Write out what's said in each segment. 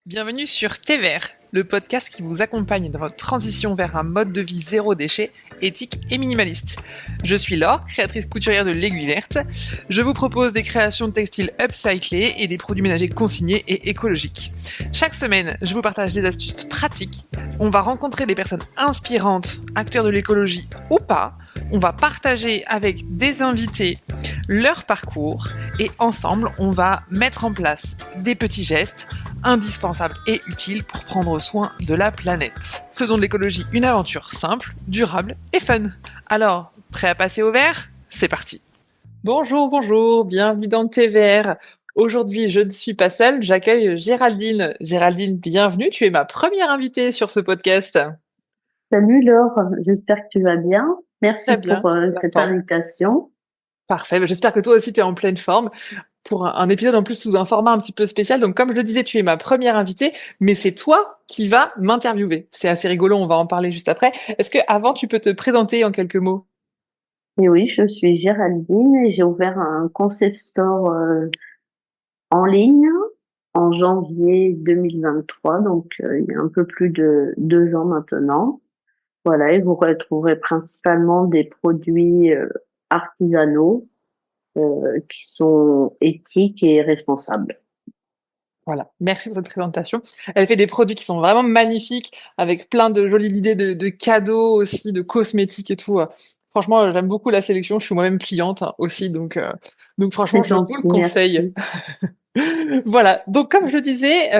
Bienvenue sur Thé Vert, le podcast qui vous accompagne dans votre transition vers un mode de vie zéro déchet, éthique et minimaliste. Je suis Laure, créatrice couturière de l'Aiguille Verte. Je vous propose des créations de textiles upcyclés et des produits ménagers consignés et écologiques. Chaque semaine, je vous partage des astuces pratiques. On va rencontrer des personnes inspirantes, acteurs de l'écologie ou pas. On va partager avec des invités leur parcours et ensemble, on va mettre en place des petits gestes indispensables et utiles pour prendre soin de la planète. Faisons de l'écologie une aventure simple, durable et fun. Alors, prêt à passer au vert ? C'est parti. Bonjour, bienvenue dans Thé Vert. Aujourd'hui, je ne suis pas seule, j'accueille Géraldine. Géraldine, bienvenue, tu es ma première invitée sur ce podcast. Salut Laure, j'espère que tu vas bien. Très Merci bien, pour la cette forme. invitation. Parfait, j'espère que toi aussi tu es en pleine forme pour un épisode en plus sous un format un petit peu spécial. Donc comme je le disais, tu es ma première invitée, mais c'est toi qui vas m'interviewer. C'est assez rigolo, on va en parler juste après. Est-ce que avant tu peux te présenter en quelques mots ? Et oui, je suis Géraldine et j'ai ouvert un concept store en ligne en janvier 2023, donc il y a un peu plus de 2 ans maintenant. Voilà, et vous retrouverez principalement des produits artisanaux qui sont éthiques et responsables. Voilà, merci pour cette présentation. Elle fait des produits qui sont vraiment magnifiques, avec plein de jolies idées de cadeaux aussi, de cosmétiques et tout. Franchement, j'aime beaucoup la sélection. Je suis moi-même cliente aussi, donc franchement, C'est je vous le gentil, conseille. merci. Voilà, donc comme je le disais,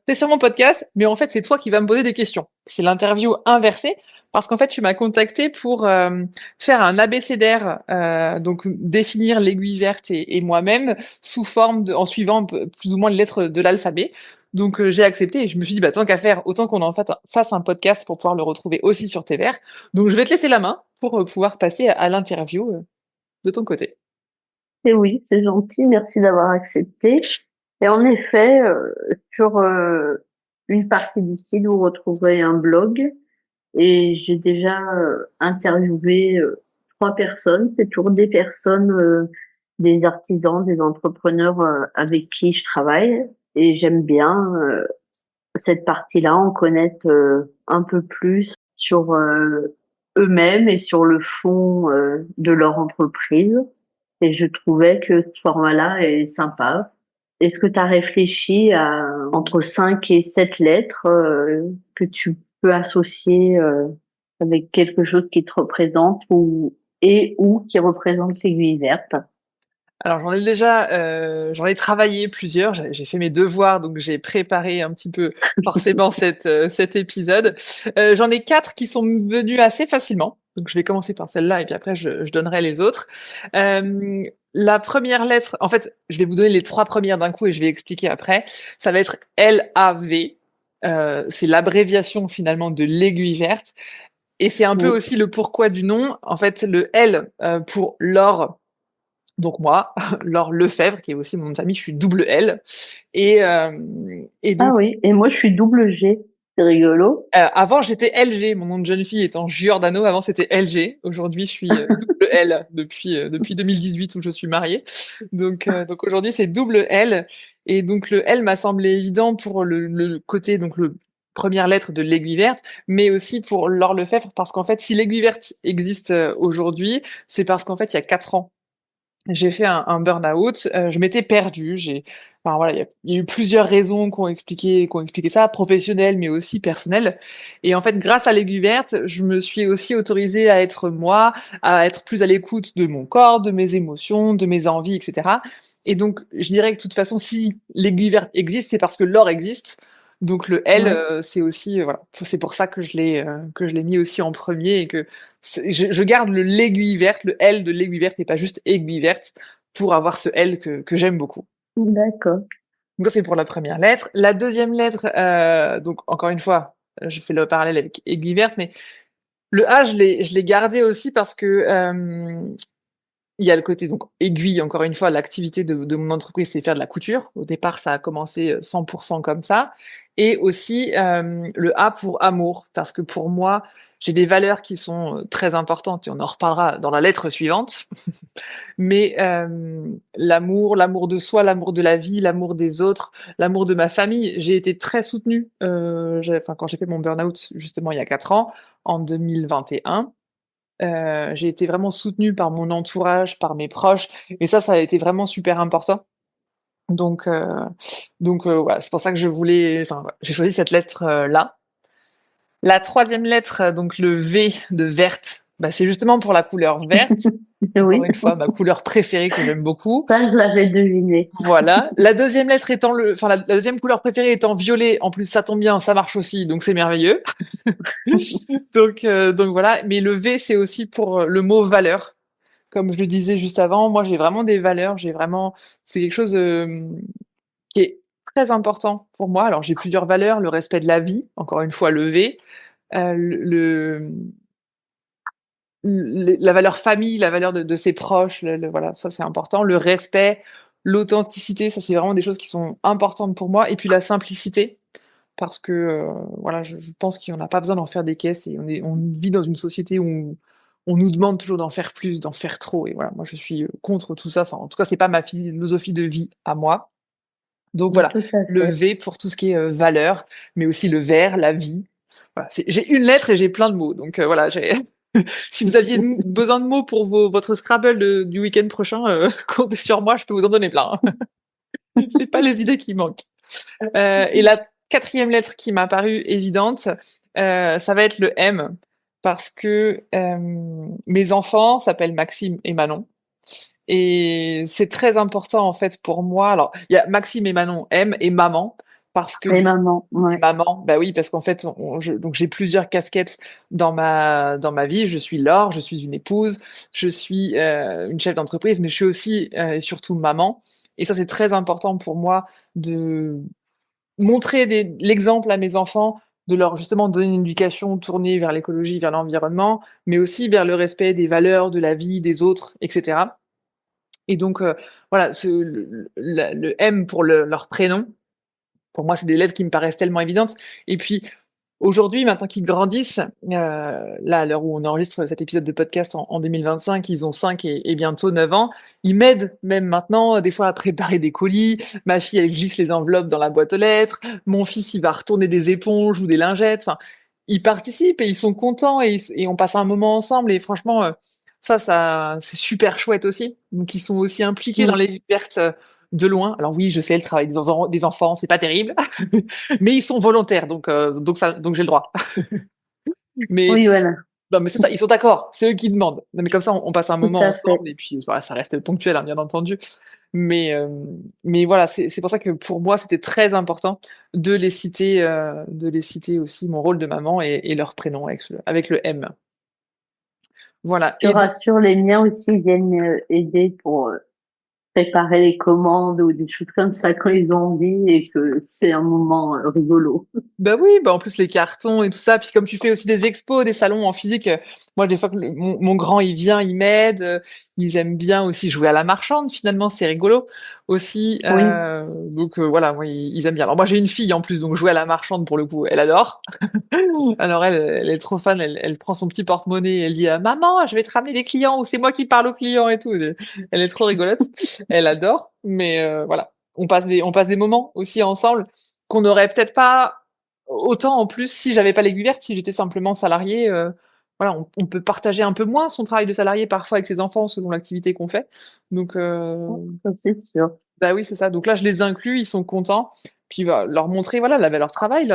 t'es sur mon podcast, mais en fait c'est toi qui vas me poser des questions. C'est l'interview inversée, parce qu'en fait tu m'as contacté pour faire un abécédaire, donc définir l'aiguille verte et moi-même sous forme en suivant plus ou moins les lettres de l'alphabet. Donc j'ai accepté et je me suis dit bah tant qu'à faire, autant qu'on en fasse un podcast pour pouvoir le retrouver aussi sur tes verres. Donc je vais te laisser la main pour pouvoir passer à l'interview de ton côté. Et oui, c'est gentil, merci d'avoir accepté. Et en effet, sur une partie du site, vous retrouverez un blog et j'ai déjà interviewé 3 personnes. C'est toujours des personnes, des artisans, des entrepreneurs avec qui je travaille et j'aime bien cette partie-là, en connaître un peu plus sur eux-mêmes et sur le fond de leur entreprise. Et je trouvais que ce format-là est sympa. Est-ce que tu as réfléchi à entre 5 et 7 lettres que tu peux associer avec quelque chose qui te représente ou qui représente l'aiguille verte? Alors j'en ai travaillé plusieurs. J'ai fait mes devoirs, donc j'ai préparé un petit peu forcément cet épisode. J'en ai 4 qui sont venus assez facilement. Donc je vais commencer par celle-là et puis après je donnerai les autres. La première lettre, en fait, je vais vous donner les 3 premières d'un coup et je vais expliquer après. Ça va être LAV. C'est l'abréviation finalement de l'aiguille verte. Et c'est un peu Oui. aussi le pourquoi du nom. En fait, le L pour l'or. Donc moi, Laure Lefebvre, qui est aussi mon nom de famille, je suis double L. Et, euh, et Ah donc, oui, et moi je suis double G. C'est rigolo. avant, j'étais LG. Mon nom de jeune fille étant Giordano. Avant, c'était LG. Aujourd'hui, je suis double L depuis 2018 où je suis mariée. Donc aujourd'hui, c'est double L. Et donc, le L m'a semblé évident pour le côté, donc le première lettre de l'aiguille verte, mais aussi pour Laure Lefebvre, parce qu'en fait, si l'aiguille verte existe aujourd'hui, c'est parce qu'en fait, il y a 4 ans, j'ai fait un burn-out, je m'étais perdue, enfin voilà, il y a eu plusieurs raisons qui ont expliqué ça, professionnelles mais aussi personnelles. Et en fait, grâce à l'aiguille verte, je me suis aussi autorisée à être moi, à être plus à l'écoute de mon corps, de mes émotions, de mes envies, etc. Et donc, je dirais que de toute façon, si l'aiguille verte existe, c'est parce que l'or existe. Donc le L, Ouais. c'est aussi, voilà, c'est pour ça que je l'ai mis aussi en premier et que je garde l'aiguille verte, le L de l'aiguille verte et pas juste aiguille verte pour avoir ce L que j'aime beaucoup. D'accord. Donc ça c'est pour la première lettre. La deuxième lettre, donc encore une fois, je fais le parallèle avec aiguille verte, mais le A je l'ai gardé aussi parce que il y a le côté donc aiguille, encore une fois, l'activité de mon entreprise, c'est faire de la couture. Au départ, ça a commencé 100% comme ça. Et aussi le A pour amour, parce que pour moi, j'ai des valeurs qui sont très importantes, et on en reparlera dans la lettre suivante. Mais l'amour, l'amour de soi, l'amour de la vie, l'amour des autres, l'amour de ma famille. J'ai été très soutenue enfin, quand j'ai fait mon burn-out, justement, il y a 4 ans, en 2021. J'ai été vraiment soutenue par mon entourage, par mes proches et ça a été vraiment super important. Donc heu voilà, c'est pour ça que je voulais enfin, voilà, j'ai choisi cette lettre, là. La troisième lettre, donc le V de verte, bah, c'est justement pour la couleur verte. Encore Oui, une fois, ma couleur préférée que j'aime beaucoup. ça, je l'avais deviné. Voilà. La deuxième lettre étant la deuxième couleur préférée étant violet, en plus ça tombe bien, ça marche aussi, donc c'est merveilleux. Donc voilà. Mais le V, c'est aussi pour le mot valeur. Comme je le disais juste avant, moi j'ai vraiment des valeurs, c'est quelque chose qui est très important pour moi. Alors j'ai plusieurs valeurs, le respect de la vie, encore une fois le V, le la valeur famille, la valeur de ses proches, voilà, ça c'est important. Le respect, l'authenticité, ça c'est vraiment des choses qui sont importantes pour moi. Et puis la simplicité, parce que voilà, je pense qu'on n'a pas besoin d'en faire des caisses et on vit dans une société où on nous demande toujours d'en faire plus, d'en faire trop. Et voilà, moi je suis contre tout ça. Enfin, en tout cas, c'est pas ma philosophie de vie à moi. Donc voilà, Tout à le fait. V pour tout ce qui est valeur, mais aussi le vert, la vie. Voilà, j'ai une lettre et j'ai plein de mots. Donc voilà, si vous aviez besoin de mots pour votre Scrabble du week-end prochain, comptez sur moi, je peux vous en donner plein. C'est pas les idées qui manquent. Et la quatrième lettre qui m'a paru évidente, ça va être le M, parce que mes enfants s'appellent Maxime et Manon. Et c'est très important en fait pour moi. Alors, il y a Maxime et Manon M et maman, parce que Et maman, ouais. maman, bah oui, parce qu'en fait, donc j'ai plusieurs casquettes dans ma vie. Je suis Laure, je suis une épouse, je suis une chef d'entreprise, mais je suis aussi et surtout maman. Et ça, c'est très important pour moi de montrer l'exemple à mes enfants, de leur justement donner une éducation tournée vers l'écologie, vers l'environnement, mais aussi vers le respect des valeurs, de la vie, des autres, etc. Et donc, voilà, le M pour leur prénom, pour moi, c'est des lettres qui me paraissent tellement évidentes. Et puis, aujourd'hui, maintenant qu'ils grandissent, là, à l'heure où on enregistre cet épisode de podcast en 2025, ils ont 5 et bientôt 9 ans. Ils m'aident même maintenant, des fois, à préparer des colis. Ma fille, elle glisse les enveloppes dans la boîte aux lettres. Mon fils, il va retourner des éponges ou des lingettes. Enfin, ils participent et ils sont contents et on passe un moment ensemble. Et franchement, c'est super chouette aussi. Donc, ils sont aussi impliqués dans Mm. les découvertes de loin. Alors oui, je sais, le travail des enfants, c'est pas terrible, mais ils sont volontaires, donc j'ai le droit. Mais Oui, voilà, non, mais c'est ça, ils sont d'accord, c'est eux qui demandent. Non, mais comme ça, on passe un tout moment à fait. ensemble et puis voilà, ça reste ponctuel, hein, bien entendu. Mais mais voilà, c'est pour ça que pour moi, c'était très important de les citer aussi mon rôle de maman et leur prénom avec le M. Voilà. Je te rassure, les miens aussi viennent aider pour préparer les commandes ou des choses comme ça quand ils ont envie et que c'est un moment rigolo. Bah oui, bah en plus les cartons et tout ça, puis comme tu fais aussi des expos, des salons en physique, moi des fois que mon grand il vient, il m'aide, ils aiment bien aussi jouer à la marchande finalement, c'est rigolo aussi, Oui, donc voilà, moi ils aiment bien. Alors moi j'ai une fille en plus, donc jouer à la marchande pour le coup, elle adore. Alors elle est trop fan, elle prend son petit porte-monnaie, et elle dit maman, je vais te ramener des clients ou c'est moi qui parle aux clients et tout. Elle est trop rigolote, elle adore, mais voilà, on passe des moments aussi ensemble qu'on n'aurait peut-être pas autant en plus si j'avais pas l'aiguille verte, si j'étais simplement salarié, voilà, on peut partager un peu moins son travail de salarié parfois avec ses enfants selon l'activité qu'on fait. Donc ça c'est sûr. bah oui, c'est ça. Donc là, je les inclus, ils sont contents. Puis va leur montrer voilà la valeur travail,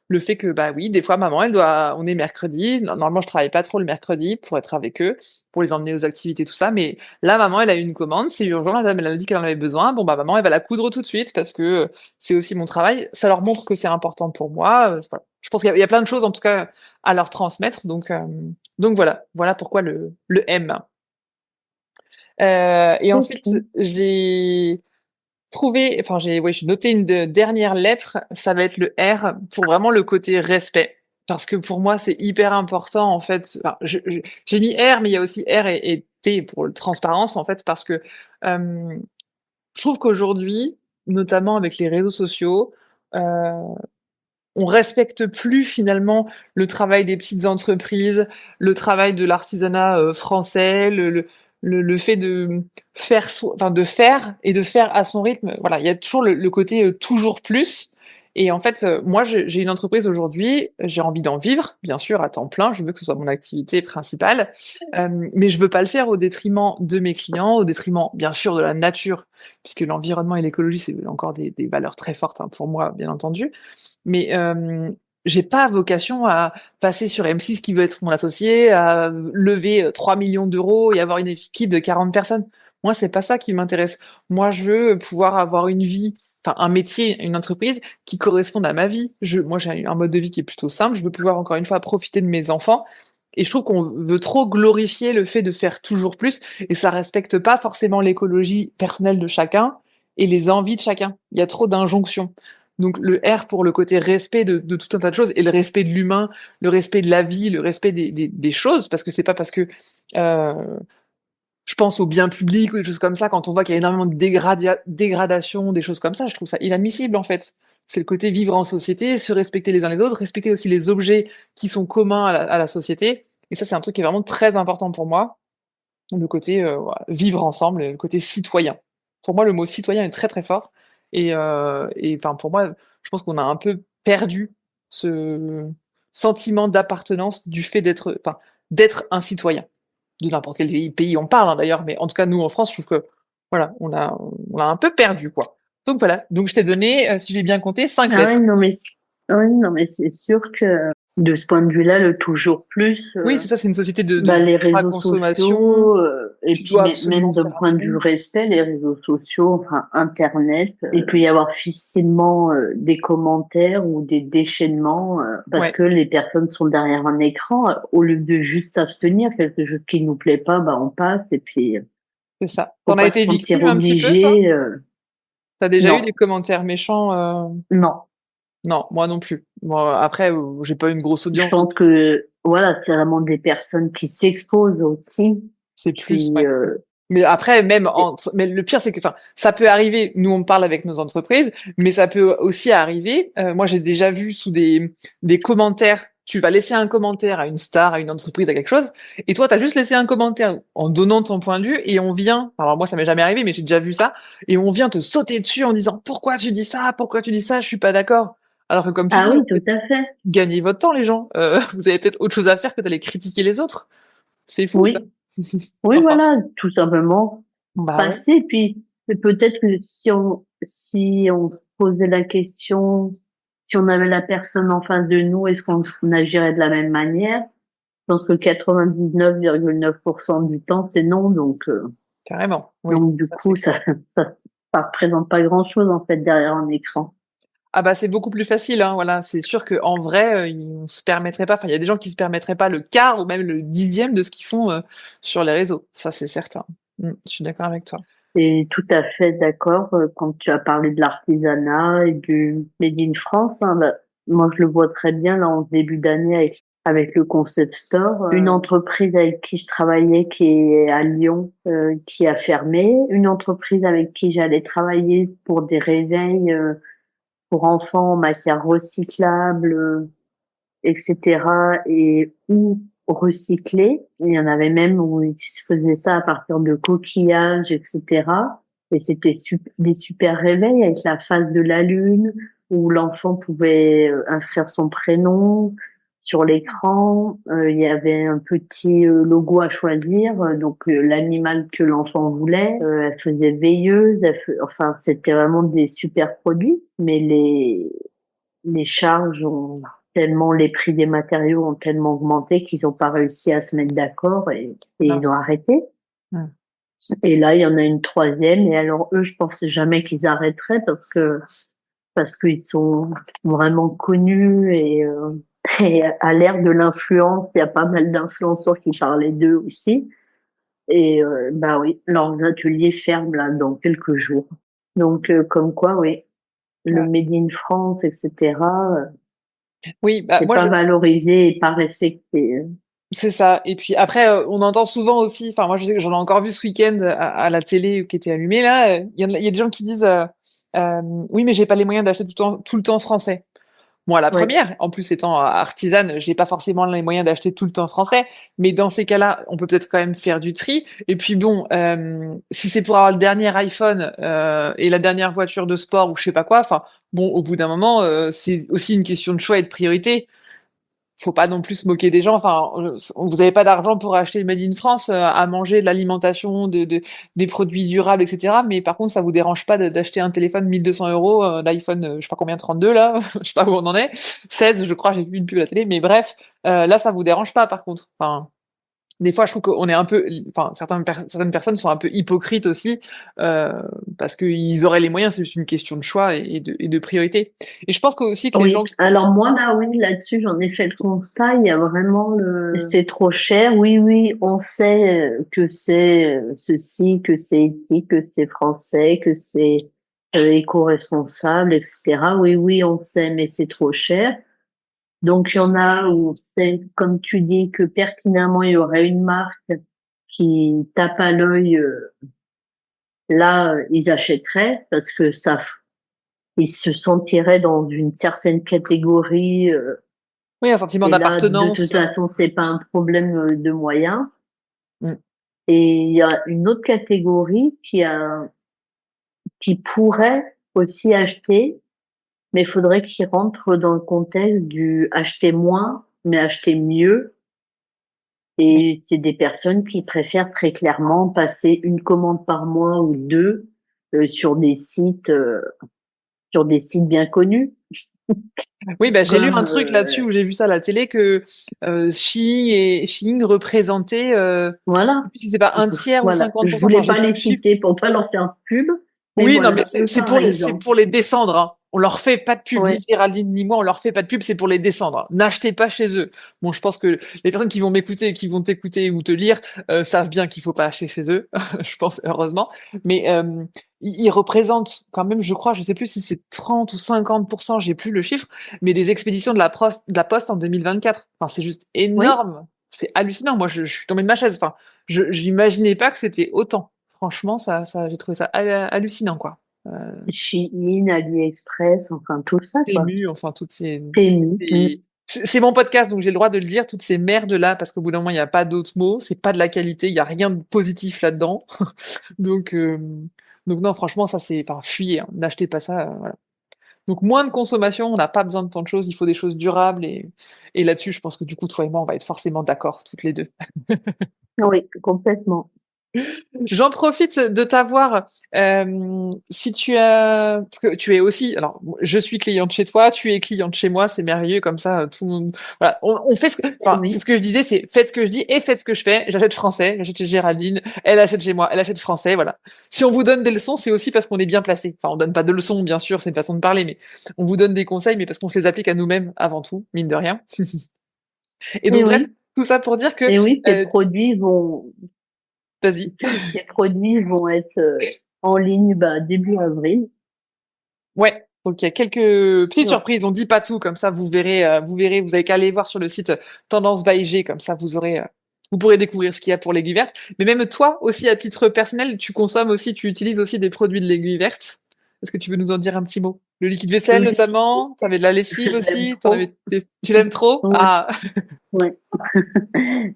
le fait que bah oui, des fois maman, on est mercredi, normalement je travaille pas trop le mercredi pour être avec eux, pour les emmener aux activités tout ça, mais là maman elle a eu une commande, c'est urgent, la dame elle a dit qu'elle en avait besoin, bon bah maman elle va la coudre tout de suite parce que c'est aussi mon travail, ça leur montre que c'est important pour moi, voilà. Je pense qu'il y a plein de choses en tout cas à leur transmettre, donc voilà pourquoi le M. Et ensuite Ok. j'ai trouvé, enfin j'ai noté une dernière lettre, ça va être le R pour vraiment le côté respect. Parce que pour moi, c'est hyper important, en fait. Enfin, j'ai mis R, mais il y a aussi R et T pour le transparence, en fait, parce que je trouve qu'aujourd'hui, notamment avec les réseaux sociaux, on respecte plus finalement le travail des petites entreprises, le travail de l'artisanat français, le fait de faire, enfin de faire et de faire à son rythme. Voilà, il y a toujours le côté toujours plus. Et en fait, moi, j'ai une entreprise aujourd'hui, j'ai envie d'en vivre, bien sûr, à temps plein. Je veux que ce soit mon activité principale, mais je veux pas le faire au détriment de mes clients, au détriment, bien sûr, de la nature, puisque l'environnement et l'écologie, c'est encore des valeurs très fortes hein, pour moi, bien entendu. Mais j'ai pas vocation à passer sur M6 qui veut être mon associé, à lever 3 millions d'euros et avoir une équipe de 40 personnes. Moi, c'est pas ça qui m'intéresse. Moi, je veux pouvoir avoir une vie, enfin un métier, une entreprise qui corresponde à ma vie. Moi, j'ai un mode de vie qui est plutôt simple. Je veux pouvoir encore une fois profiter de mes enfants. Et je trouve qu'on veut trop glorifier le fait de faire toujours plus, et ça respecte pas forcément l'écologie personnelle de chacun et les envies de chacun. Il y a trop d'injonctions. Donc le R pour le côté respect de tout un tas de choses et le respect de l'humain, le respect de la vie, le respect des choses, parce que c'est pas parce que euh, je pense au bien public ou des choses comme ça, quand on voit qu'il y a énormément de dégradation, des choses comme ça, je trouve ça inadmissible en fait. C'est le côté vivre en société, se respecter les uns les autres, respecter aussi les objets qui sont communs à la société. Et ça, c'est un truc qui est vraiment très important pour moi, le côté voilà, vivre ensemble, le côté citoyen. Pour moi, le mot citoyen est très très fort. Et enfin, pour moi, je pense qu'on a un peu perdu ce sentiment d'appartenance du fait d'être, enfin, d'être un citoyen de n'importe quel pays on parle hein, d'ailleurs, mais en tout cas nous en France, je trouve que voilà, on a un peu perdu quoi. Donc voilà, donc je t'ai donné, si j'ai bien compté, 5 Ah oui, lettres. non, mais, oui, non, mais c'est sûr que de ce point de vue-là, le toujours plus, Oui, c'est ça, c'est une société bah, les à réseaux consommation. sociaux, et Tu puis dois absolument même d'un faire point de vue mieux. respect, les réseaux sociaux, enfin Internet, il peut y avoir facilement des commentaires ou des déchaînements parce Ouais, que les personnes sont derrière un écran. Au lieu de juste s'abstenir, quelque chose qui nous plaît pas, bah on passe et puis c'est ça. faut T'en as pas se été sentir victime un petit peu, toi? obligé. T'as déjà eu des Non, commentaires méchants? non. Non, moi non plus. Moi, après, j'ai pas une grosse Je audience, pense que voilà, c'est vraiment des personnes qui s'exposent aussi, c'est plus, qui ouais. Mais après, même mais le pire, c'est que, enfin, ça peut arriver. Nous, on parle avec nos entreprises, mais ça peut aussi arriver. Moi, j'ai déjà vu sous des commentaires. Tu vas laisser un commentaire à une star, à une entreprise, à quelque chose, et toi, t'as juste laissé un commentaire en donnant ton point de vue, et on vient. Alors moi, ça m'est jamais arrivé, mais j'ai déjà vu ça, et on vient te sauter dessus en disant pourquoi tu dis ça, pourquoi tu dis ça, je suis pas d'accord. Alors que comme tu ah dis, oui, en tout fait, à fait. gagnez votre temps, les gens. Vous avez peut-être autre chose à faire que d'aller critiquer les autres. C'est fou ça. Oui, oui, Enfin, voilà, tout simplement bah ouais. passer. Puis peut-être que si on se posait la question, si on avait la personne en face de nous, est-ce qu'on agirait de la même manière? Je pense que 99,9% du temps, c'est non. Carrément, oui, Donc du ça c'est coup, clair. ça représente pas grand-chose en fait derrière un écran. Ah bah c'est beaucoup plus facile, hein, voilà. C'est sûr qu'en vrai, on se permettrait pas, enfin il y a des gens qui se permettraient pas le quart ou même le dixième de ce qu'ils font sur les réseaux. Ça c'est certain. Je suis d'accord avec toi. Et tout à fait d'accord quand tu as parlé de l'artisanat et du Made in France. Hein, bah, moi, je le vois très bien là en début d'année avec le Concept Store. Une entreprise avec qui je travaillais qui est à Lyon qui a fermé. Une entreprise avec qui j'allais travailler pour des réveils pour enfants en matière recyclable, etc. et ou recyclés. Il y en avait même où ils faisaient ça à partir de coquillages, etc. Et c'était des super réveils avec la phase de la lune où l'enfant pouvait inscrire son prénom sur l'écran. Il y avait un petit logo à choisir, donc l'animal que l'enfant voulait. Elle faisait veilleuse, enfin c'était vraiment des super produits, mais les charges ont tellement, les prix des matériaux ont tellement augmenté qu'ils n'ont pas réussi à se mettre d'accord et ils ont Mince. arrêté. Mm. Et là, il y en a une troisième. Et alors, eux, je pensais jamais qu'ils arrêteraient parce qu'ils sont vraiment connus et à l'ère de l'influence, il y a pas mal d'influenceurs qui parlaient d'eux aussi. Et bah oui, leurs ateliers ferment là dans quelques jours. Donc, comme quoi, oui, le Ouais. Made in France, etc. Oui, bah, C'est moi, pas valorisé et pas respecté. c'est ça. Et puis après, on entend souvent aussi, enfin, moi, je sais que j'en ai encore vu ce week-end à la télé qui était allumée, là. Il y a des gens qui disent, oui, mais j'ai pas les moyens d'acheter tout le temps français. Moi, la Ouais. première, en plus étant artisane, j'ai pas forcément les moyens d'acheter tout le temps français, mais dans ces cas-là, on peut peut-être quand même faire du tri. Et puis bon, si c'est pour avoir le dernier iPhone et la dernière voiture de sport ou je sais pas quoi, enfin bon, au bout d'un moment, c'est aussi une question de choix et de priorité. Faut pas non plus se moquer des gens. Enfin, vous avez pas d'argent pour acheter Made in France, à manger de l'alimentation, des produits durables, etc. Mais par contre, ça vous dérange pas d'acheter un téléphone 1200 €, l'iPhone, je sais pas combien, 32 là, je sais pas où on en est, 16, je crois, j'ai vu une pub à la télé. Mais bref, là, ça vous dérange pas par contre. Enfin, des fois, je trouve qu'on est un peu, enfin, certaines personnes sont un peu hypocrites aussi, euh, parce qu'ils auraient les moyens, c'est juste une question de choix et de priorité. Et je pense que aussi que les Oui. gens, Alors moi là, oui, là-dessus, j'en ai fait le constat. Il y a vraiment c'est trop cher. Oui, oui, on sait que c'est ceci, que c'est éthique, que c'est français, que c'est éco-responsable, etc. Oui, oui, on sait, mais c'est trop cher. Donc il y en a où c'est comme tu dis que pertinemment il y aurait une marque qui tape à l'œil. Là, ils achèteraient parce que ça, ils se sentiraient dans une certaine catégorie. oui, un sentiment Et là, de d'appartenance. toute façon, c'est pas un problème de moyens. Mm. Et il y a une autre catégorie qui pourrait aussi acheter, mais il faudrait qu'ils rentrent dans le contexte du acheter moins, mais acheter mieux. Oui. Et c'est des personnes qui préfèrent très clairement passer une commande par mois ou deux sur sur des sites bien connus, Oui, bah, j'ai lu comme un truc là-dessus où j'ai vu ça à la télé que Shein représentait, voilà. je sais plus si c'est pas un tiers ou Voilà. Je 50%, enfin voulais j'ai pas plus les le chiffre. citer pour pas leur faire de pub, mais Oui, non, mais voilà, eux par c'est exemple. pour les descendre, hein. On leur fait pas de pub, ni Ouais. Géraldine ni moi, on leur fait pas de pub, c'est pour les descendre. N'achetez pas chez eux. Bon, je pense que les personnes qui vont m'écouter, qui vont t'écouter ou te lire, savent bien qu'il faut pas acheter chez eux, je pense, heureusement. Mais ils représentent quand même, je crois, je sais plus si c'est 30 ou 50%, j'ai plus le chiffre, mais des expéditions de la Poste en 2024. Enfin, c'est juste Oui. énorme. C'est hallucinant. Moi, je suis tombée de ma chaise. Enfin, j'imaginais pas que c'était autant. Franchement, j'ai trouvé ça hallucinant, quoi. Shein, AliExpress, enfin tout ça, quoi. Temu, enfin, Temu. c'est mon podcast, donc j'ai le droit de le dire, toutes ces merdes-là, parce qu'au bout d'un moment, il n'y a pas d'autres mots, c'est pas de la qualité, il n'y a rien de positif là-dedans. Donc, euh, donc non, franchement, ça c'est, enfin, fuyez, hein, n'achetez pas ça, voilà. Donc moins de consommation, on n'a pas besoin de tant de choses, il faut des choses durables et là-dessus, je pense que du coup, toi et moi, on va être forcément d'accord, toutes les deux. Oui, complètement. J'en profite de t'avoir, si tu as, parce que tu es aussi, alors je suis cliente chez toi, tu es cliente chez moi, c'est merveilleux comme ça, tout le monde, voilà, on fait enfin c'est Oui. ce que je disais, c'est faites ce que je dis et faites ce que je fais. J'achète français, j'achète chez Géraldine, elle achète chez moi, elle achète français, voilà. Si on vous donne des leçons, c'est aussi parce qu'on est bien placé. Enfin, on donne pas de leçons, bien sûr, c'est une façon de parler, mais on vous donne des conseils, mais parce qu'on se les applique à nous-mêmes avant tout, mine de rien. Et Et donc bref, oui. tout ça pour dire que, Et oui, euh, vas-y. tes produits vont être en ligne début avril. Ouais, donc il y a quelques petites Ouais. surprises. On dit pas tout, comme ça vous verrez, vous avez qu'à aller voir sur le site Tendance by G, comme ça vous pourrez découvrir ce qu'il y a pour l'aiguille verte. Mais même toi aussi, à titre personnel, tu consommes aussi, tu utilises aussi des produits de l'aiguille verte. Est-ce que tu veux nous en dire un petit mot? Le liquide vaisselle Le notamment, t'avais de la Je lessive l'aime aussi, trop. tu l'aimes trop? Oui. Ah, Ouais.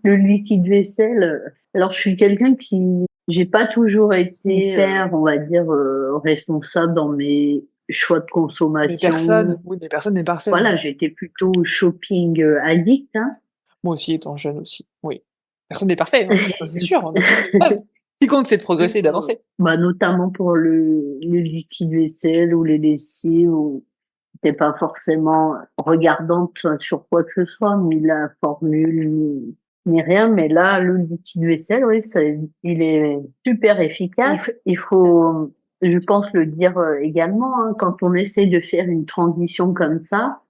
Le liquide vaisselle. Alors, je suis quelqu'un j'ai pas toujours été hyper, on va dire, responsable dans mes choix de mais personne, consommation. oui, mais personne n'est parfait, hein. Voilà, j'étais plutôt shopping addict, hein. Moi aussi, étant jeune aussi, oui. Personne n'est parfait, hein. Ça, c'est sûr, on a tous des phases. Ce qui compte, c'est de progresser et d'avancer. Notamment pour le liquide vaisselle ou les lessives, où j'étais pas forcément regardante sur quoi que ce soit, ni la formule, ni rien. Mais là, le liquide vaisselle, oui, il est super efficace. Il faut, je pense le dire également, hein, quand on essaie de faire une transition comme ça,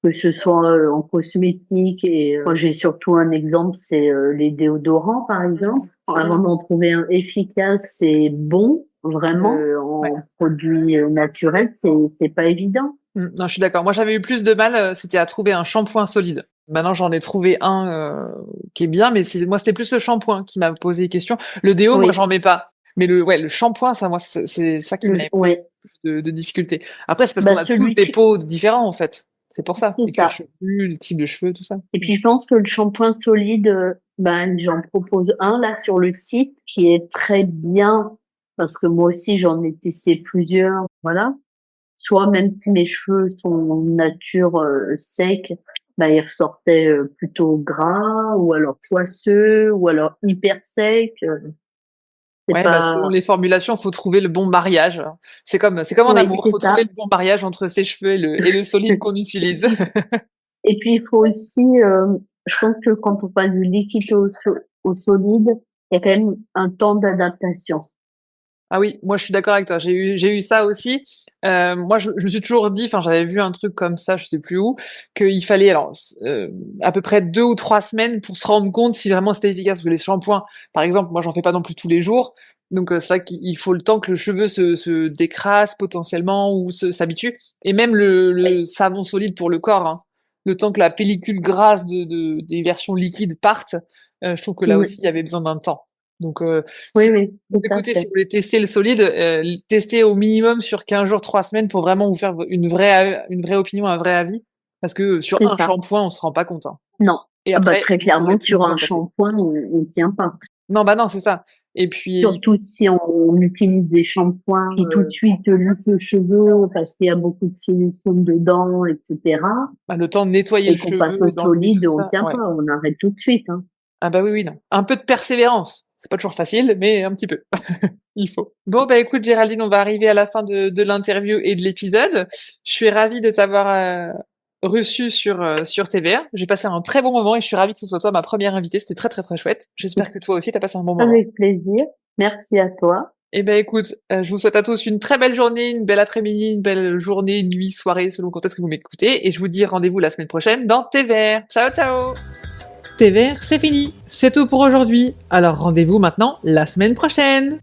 que ce soit en cosmétique et moi j'ai surtout un exemple, c'est les déodorants par exemple. Avant d'en trouver un efficace et bon, vraiment, Ouais. en produit naturel, c'est pas évident. Non, je suis d'accord. Moi, j'avais eu plus de mal, c'était à trouver un shampoing solide. Maintenant, j'en ai trouvé un qui est bien, mais moi, c'était plus le shampoing qui m'a posé question. Le déo, moi, Oui, j'en mets pas. Mais le shampoing, ça, moi, c'est ça qui m'a posé ouais. de difficultés. Après, c'est parce qu'on Bah, a tous celui des qui, peaux différents, en fait. C'est pour ça. c'est Les cuirs ça. chevelus, le type de cheveux, tout ça. Et puis, je pense que le shampoing solide, ben, j'en propose un là sur le site qui est très bien parce que moi aussi, j'en ai testé plusieurs. Voilà. Soit même si mes cheveux sont nature secs, bah, ils ressortaient plutôt gras ou alors poisseux ou alors hyper secs. C'est Ouais, bah, selon pas. les formulations, faut trouver le bon mariage. C'est comme en Oui, amour. c'est Faut trouver ça. le bon mariage entre ses cheveux et le solide qu'on utilise. Et puis il faut aussi, je pense que quand on passe du liquide au solide, il y a quand même un temps d'adaptation. Ah oui, moi je suis d'accord avec toi. J'ai eu ça aussi. Moi je me suis toujours dit, enfin j'avais vu un truc comme ça, je sais plus où, qu'il fallait alors à peu près 2 ou 3 semaines pour se rendre compte si vraiment c'était efficace. Parce que les shampoings, par exemple, moi j'en fais pas non plus tous les jours, donc c'est vrai qu'il faut le temps que le cheveu se décrasse potentiellement ou s'habitue. Et même le savon solide pour le corps, hein, le temps que la pellicule grasse des versions liquides parte, je trouve que là Oui, aussi il y avait besoin d'un temps. Donc oui, si oui, vous tout à écoutez, si fait. vous voulez tester le solide, testez au minimum sur 15 jours, 3 semaines pour vraiment vous faire une vraie opinion, un vrai avis. Parce que sur C'est un ça. shampoing, on se rend pas compte, hein. Non. Et Ah bah, après, très vous aurez clairement, pu sur vous un en passer. shampoing, on tient pas. Non, bah non, c'est ça. Et puis, Surtout si on utilise des shampoings qui tout de suite lissent le cheveu parce qu'il y a beaucoup de silicone dedans, etc. bah, le temps de nettoyer Et le qu'on passe au cheveu, d'enlever tout solide, on ça, tient ouais. pas, on arrête tout de suite, hein. Ah bah oui, oui, non. Un peu de persévérance. C'est pas toujours facile, mais un petit peu. Il faut. Bon, bah écoute, Géraldine, on va arriver à la fin de l'interview et de l'épisode. Je suis ravie de t'avoir reçu sur TVR. J'ai passé un très bon moment et je suis ravie que ce soit toi ma première invitée. C'était très, très, très chouette. J'espère que toi aussi, t'as passé un bon moment. Avec plaisir. Merci à toi. Eh ben écoute, je vous souhaite à tous une très belle journée, une belle après-midi, une belle journée, une nuit, soirée, selon quand est-ce que vous m'écoutez. Et je vous dis rendez-vous la semaine prochaine dans TVR. Ciao, ciao! TVR, c'est fini. C'est tout pour aujourd'hui. Alors rendez-vous maintenant la semaine prochaine.